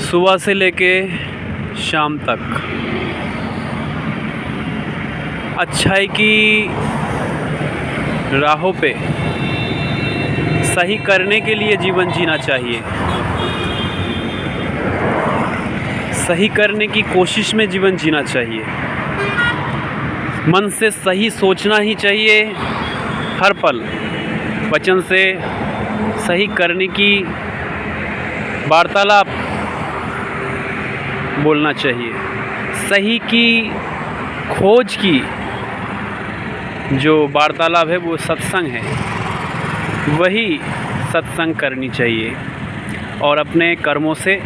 सुबह से लेके शाम तक अच्छाई की राहों पे सही करने के लिए जीवन जीना चाहिए। सही करने की कोशिश में जीवन जीना चाहिए। मन से सही सोचना ही चाहिए हर पल। वचन से सही करने की वार्तालाप बोलना चाहिए। सही की खोज की जो वार्तालाप है वो सत्संग है, वही सत्संग करनी चाहिए। और अपने कर्मों से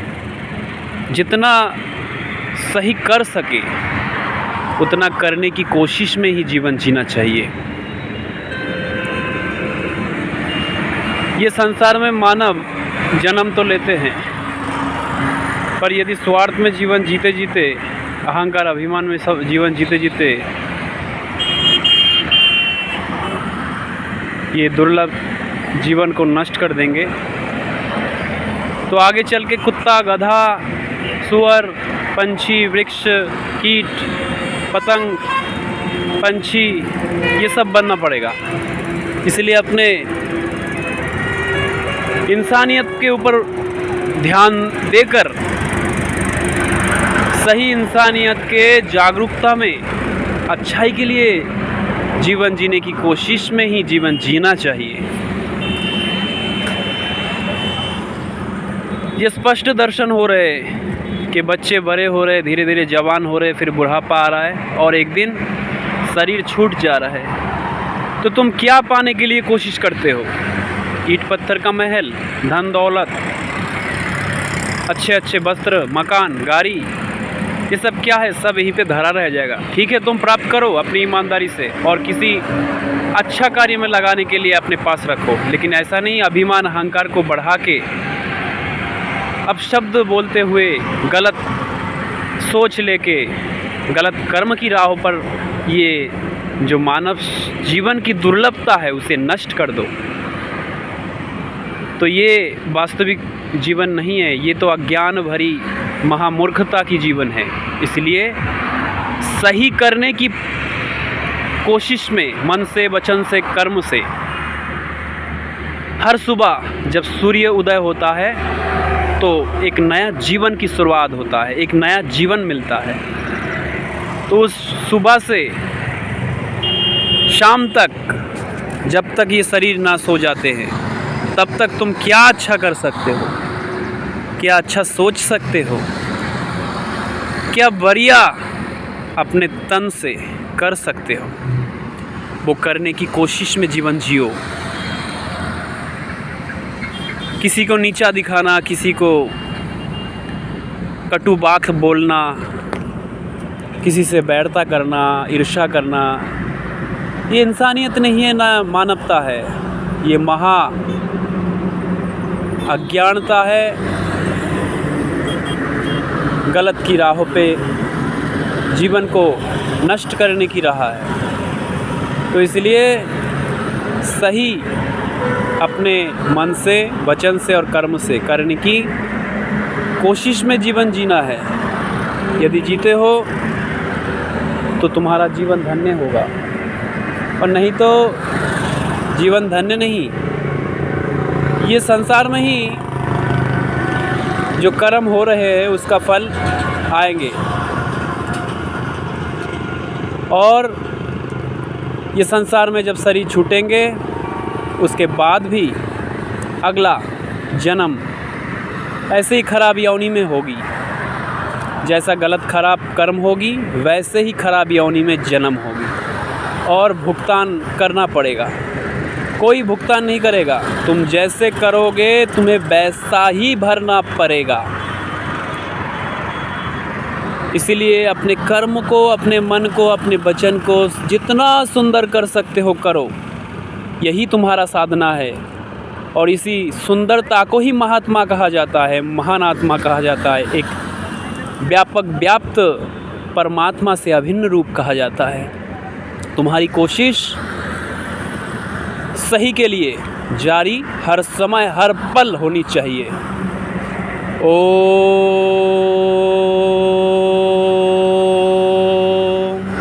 जितना सही कर सके उतना करने की कोशिश में ही जीवन जीना चाहिए। ये संसार में मानव जन्म तो लेते हैं, पर यदि स्वार्थ में जीवन जीते जीते, अहंकार अभिमान में सब जीवन जीते जीते ये दुर्लभ जीवन को नष्ट कर देंगे, तो आगे चल के कुत्ता, गधा, सूअर, पंछी, वृक्ष, कीट, पतंग, पंछी ये सब बनना पड़ेगा। इसलिए अपने इंसानियत के ऊपर ध्यान देकर सही इंसानियत के जागरूकता में अच्छाई के लिए जीवन जीने की कोशिश में ही जीवन जीना चाहिए। ये स्पष्ट दर्शन हो रहे कि बच्चे बड़े हो रहे, धीरे धीरे जवान हो रहे, फिर बुढ़ापा आ रहा है और एक दिन शरीर छूट जा रहा है। तो तुम क्या पाने के लिए कोशिश करते हो? ईंट पत्थर का महल, धन दौलत, अच्छे अच्छे वस्त्र, मकान, गाड़ी, ये सब क्या है? सब यहीं पे धरा रह जाएगा। ठीक है, तुम प्राप्त करो अपनी ईमानदारी से और किसी अच्छा कार्य में लगाने के लिए अपने पास रखो, लेकिन ऐसा नहीं अभिमान अहंकार को बढ़ा के अपशब्द बोलते हुए, गलत सोच लेके, गलत कर्म की राहों पर ये जो मानव जीवन की दुर्लभता है उसे नष्ट कर दो। तो ये वास्तविक जीवन नहीं है, ये तो अज्ञान भरी महामूर्खता की जीवन है। इसलिए सही करने की कोशिश में मन से, वचन से, कर्म से हर सुबह जब सूर्य उदय होता है तो एक नया जीवन की शुरुआत होता है, एक नया जीवन मिलता है। तो उस सुबह से शाम तक जब तक ये शरीर ना सो जाते हैं तब तक तुम क्या अच्छा कर सकते हो, क्या अच्छा सोच सकते हो, क्या बढ़िया अपने तन से कर सकते हो, वो करने की कोशिश में जीवन जियो। किसी को नीचा दिखाना, किसी को कटु बात बोलना, किसी से बैरता करना, ईर्ष्या करना, ये इंसानियत नहीं है, ना मानवता है। ये महा अज्ञानता है, गलत की राहों पे जीवन को नष्ट करने की राह है। तो इसलिए सही अपने मन से, वचन से और कर्म से करने की कोशिश में जीवन जीना है। यदि जीते हो तो तुम्हारा जीवन धन्य होगा, और नहीं तो जीवन धन्य नहीं। ये संसार में ही जो कर्म हो रहे हैं उसका फल आएंगे, और ये संसार में जब शरीर छूटेंगे उसके बाद भी अगला जन्म ऐसे ही खराब योनि में होगी। जैसा गलत खराब कर्म होगी वैसे ही खराब योनि में जन्म होगी, और भुगतान करना पड़ेगा। कोई भुगतान नहीं करेगा, तुम जैसे करोगे तुम्हें वैसा ही भरना पड़ेगा। इसीलिए अपने कर्म को, अपने मन को, अपने वचन को जितना सुंदर कर सकते हो करो, यही तुम्हारा साधना है। और इसी सुंदरता को ही महात्मा कहा जाता है, महान आत्मा कहा जाता है, एक व्यापक व्याप्त परमात्मा से अभिन्न रूप कहा जाता है। तुम्हारी कोशिश सही के लिए जारी हर समय हर पल होनी चाहिए। ओ